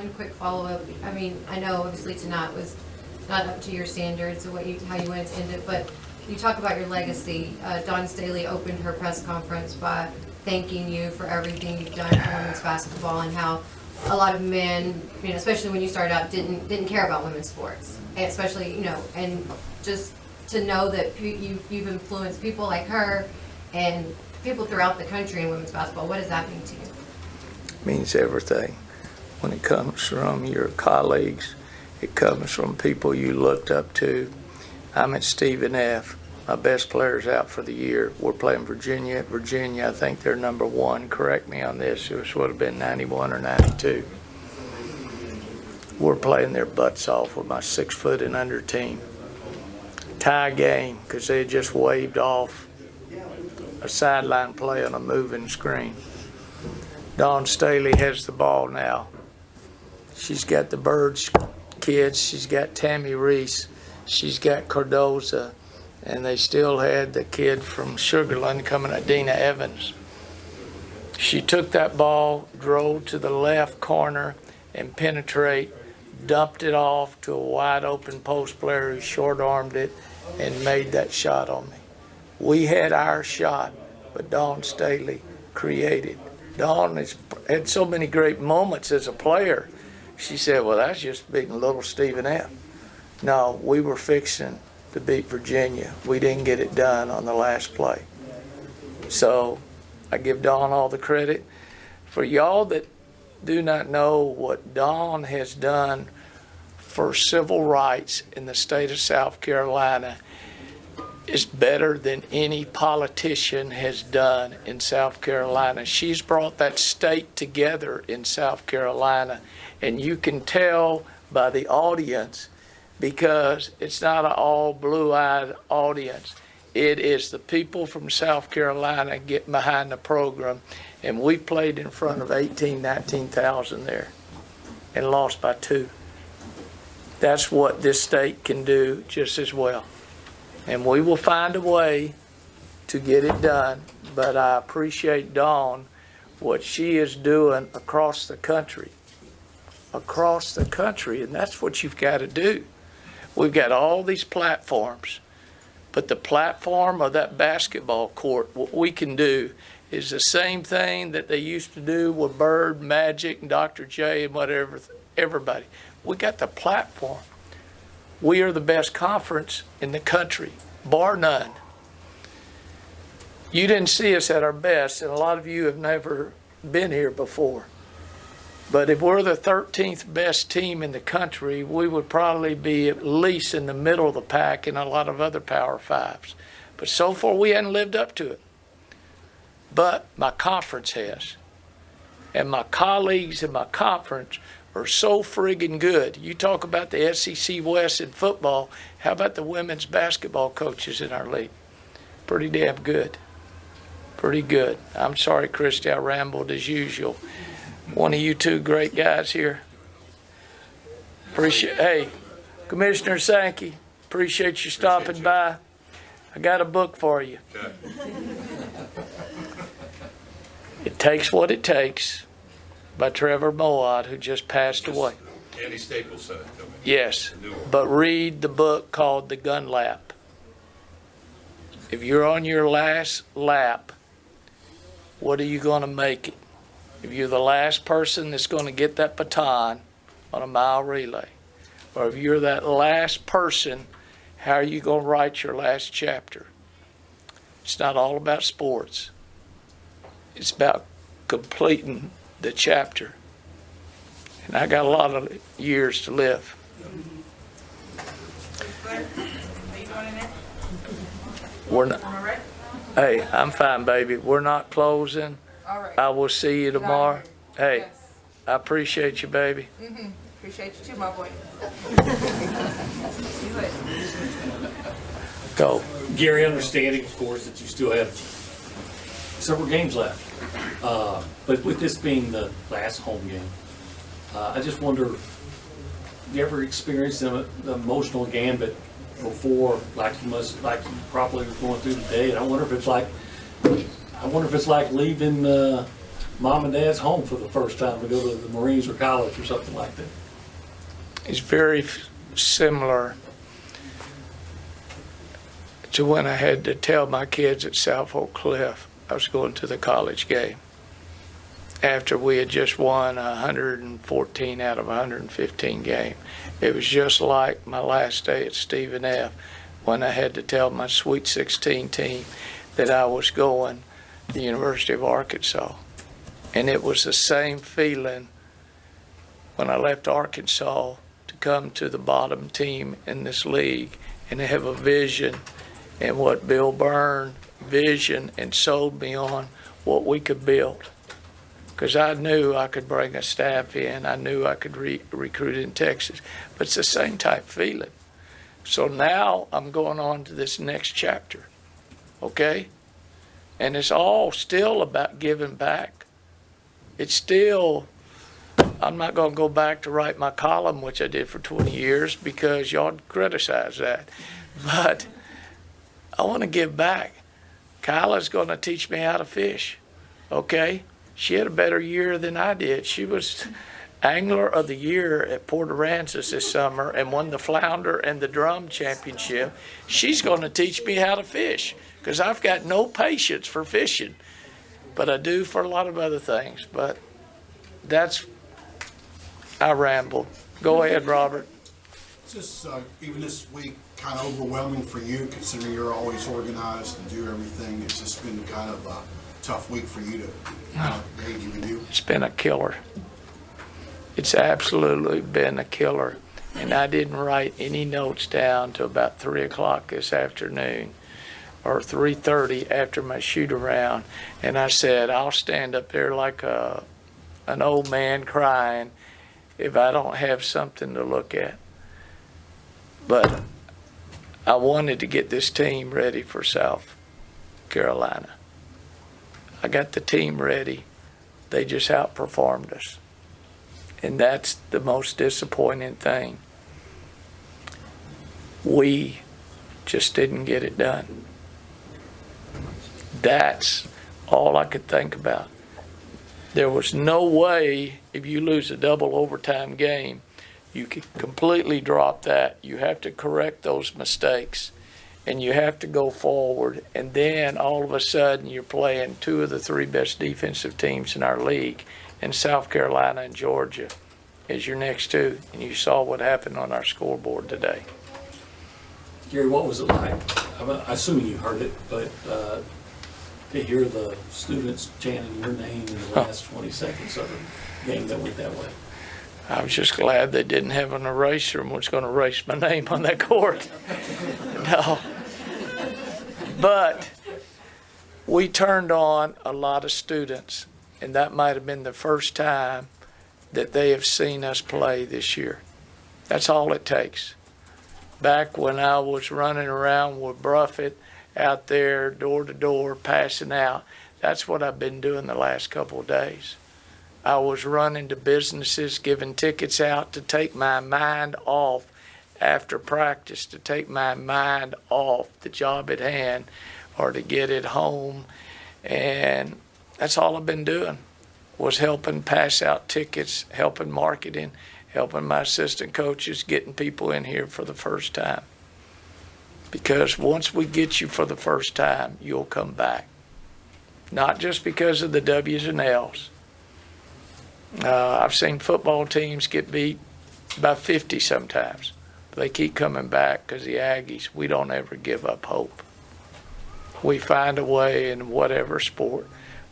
one quick follow-up. I mean, I know obviously tonight was not up to your standards of how you wanted to end it, but you talk about your legacy. Dawn Staley opened her press conference by thanking you for everything you've done for women's basketball and how a lot of men, especially when you started out, didn't care about women's sports, and especially, and just to know that you've influenced people like her and people throughout the country in women's basketball. What does that mean to you? It means everything. When it comes from your colleagues, it comes from people you looked up to. I'm at Stephen F. My best player's out for the year. We're playing Virginia. I think they're number one. Correct me on this. It would have been 91 or 92. We're playing their butts off with my 6 foot and under team. Tie game because they had just waved off a sideline play on a moving screen. Dawn Staley has the ball now. She's got the Birds kids. She's got Tammy Reese. She's got Cardoza. And they still had the kid from Sugarland coming, Adina Evans. She took that ball, drove to the left corner and penetrate, dumped it off to a wide open post player who short-armed it and made that shot on me. We had our shot, but Dawn Staley created. Dawn has had so many great moments as a player. She said, well, that's just beating little Stephen F. No, we were fixing to beat Virginia. We didn't get it done on the last play. So I give Dawn all the credit. For y'all that do not know what Dawn has done for civil rights in the state of South Carolina is better than any politician has done in South Carolina. She's brought that state together in South Carolina, and you can tell by the audience, because it's not an all blue-eyed audience. It is the people from South Carolina getting behind the program, and we played in front of 19,000 there and lost by 2. That's what this state can do just as well. And we will find a way to get it done, but I appreciate Dawn, what she is doing across the country, and that's what you've got to do. We've got all these platforms, but the platform of that basketball court, what we can do is the same thing that they used to do with Bird, Magic, and Dr. J and whatever, everybody. We got the platform. We are the best conference in the country, bar none. You didn't see us at our best, and a lot of you have never been here before. But if we're the 13th best team in the country, we would probably be at least in the middle of the pack in a lot of other Power Fives. But so far, we hadn't lived up to it. But my conference has. And my colleagues in my conference are so friggin' good. You talk about the SEC West in football. How about the women's basketball coaches in our league? Pretty damn good. Pretty good. I'm sorry, Christy, I rambled as usual. One of you two great guys here. Hey, Commissioner Sankey, appreciate you stopping by. I got a book for you. Okay. It Takes What It Takes by Trevor Moawad, who just passed away. Andy Staples' son. Yes, but read the book called The Gun Lap. If you're on your last lap, what are you going to make it? If you're the last person that's going to get that baton on a mile relay, or if you're that last person, how are you going to write your last chapter? It's not all about sports. It's about completing the chapter. And I got a lot of years to live. Blair, are you going in there? We're not. All right. Hey, I'm fine, baby. We're not closing. All right. I will see you tomorrow. Hey, Yes. I appreciate you, baby. Appreciate you too, my boy. You it. Go. Gary, understanding, of course, that you still have several games left. But with this being the last home game, I just wonder, you ever experienced the emotional gambit before, like you probably were going through today? And I wonder if it's like leaving mom and dad's home for the first time to go to the Marines or college or something like that? It's very similar to when I had to tell my kids at South Oak Cliff I was going to the college game after we had just won 114 out of 115 game. It was just like my last day at Stephen F. when I had to tell my Sweet 16 team that I was going to the University of Arkansas. And it was the same feeling when I left Arkansas to come to the bottom team in this league and to have a vision and what Bill Byrne vision and sold me on what we could build. Because I knew I could bring a staff in, I knew I could recruit in Texas, but it's the same type feeling. So now I'm going on to this next chapter, okay? And it's all still about giving back. It's still, I'm not going to go back to write my column, which I did for 20 years, because y'all criticize that. But I want to give back. Kyla's going to teach me how to fish, okay? She had a better year than I did. She was Angler of the Year at Port Aransas this summer and won the Flounder and the Drum Championship. She's going to teach me how to fish because I've got no patience for fishing, but I do for a lot of other things. But I rambled. Go ahead, Robert. Just even this week, kind of overwhelming for you, considering you're always organized and do everything. It's just been kind of a tough week for you to engage with you. It's been a killer. It's absolutely been a killer. And I didn't write any notes down till about 3 o'clock this afternoon or 3:30 after my shoot around. And I said, I'll stand up there like an old man crying if I don't have something to look at. But I wanted to get this team ready for South Carolina. I got the team ready. They just outperformed us. And that's the most disappointing thing. We just didn't get it done. That's all I could think about. There was no way, if you lose a double overtime game, you could completely drop that. You have to correct those mistakes. And you have to go forward, and then all of a sudden you're playing two of the three best defensive teams in our league, and South Carolina and Georgia is your next two, and you saw what happened on our scoreboard today. Gary, what was it like? I assume you heard it, but to hear the students chanting your name in the last 20 seconds of the game that went that way. I was just glad they didn't have an eraser and was going to erase my name on that court. No. But we turned on a lot of students, and that might have been the first time that they have seen us play this year. That's all it takes. Back when I was running around with Bruffett out there door to door passing out, that's what I've been doing the last couple of days. I was running to businesses, giving tickets out to take my mind off after practice, to take my mind off the job at hand or to get it home. And that's all I've been doing, was helping pass out tickets, helping marketing, helping my assistant coaches, getting people in here for the first time. Because once we get you for the first time, you'll come back. Not just because of the W's and L's. I've seen football teams get beat by 50 sometimes. They keep coming back because the Aggies, we don't ever give up hope. We find a way in whatever sport,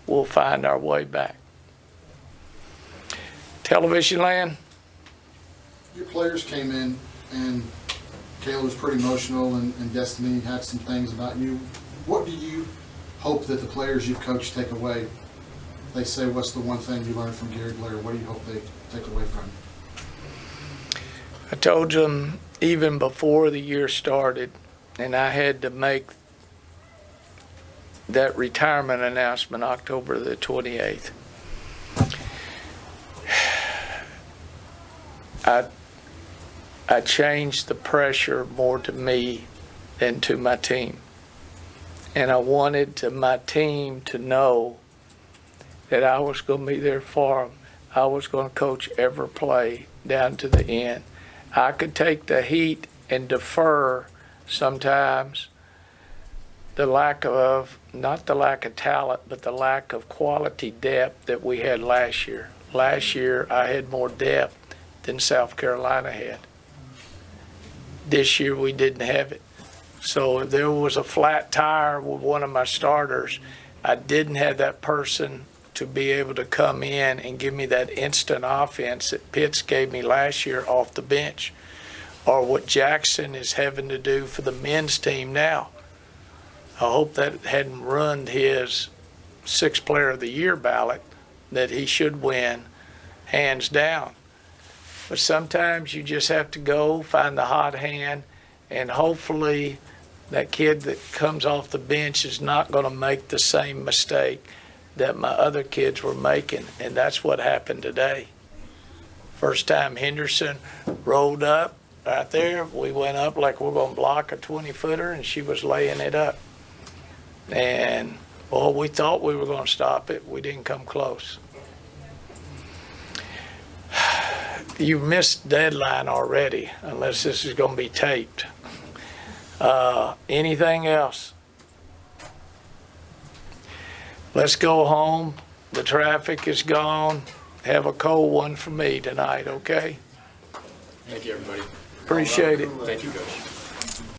we'll find our way back. Television land? Your players came in, and Kayla was pretty emotional, and Destiny had some things about you. What do you hope that the players you've coached take away? They say, what's the one thing you learned from Gary Blair? What do you hope they take away from you? I told them even before the year started, and I had to make that retirement announcement October the 28th. I changed the pressure more to me than to my team. And I wanted my team to know that I was going to be there for them. I was going to coach every play down to the end. I could take the heat and defer sometimes the lack of, not the lack of talent, but the lack of quality depth that we had last year. Last year, I had more depth than South Carolina had. This year, we didn't have it. So if there was a flat tire with one of my starters, I didn't have that person to be able to come in and give me that instant offense that Pitts gave me last year off the bench, or what Jackson is having to do for the men's team now. I hope that hadn't ruined his Sixth Player of the Year ballot that he should win, hands down. But sometimes you just have to go find the hot hand, and hopefully that kid that comes off the bench is not going to make the same mistake that my other kids were making, and that's what happened today. First time Henderson rolled up right there, we went up like we're going to block a 20-footer, and she was laying it up. And, well, we thought we were going to stop it. We didn't come close. You missed deadline already, unless this is going to be taped. Anything else? Let's go home. The traffic is gone. Have a cold one for me tonight, okay? Thank you, everybody. Appreciate it. Thank you, Coach.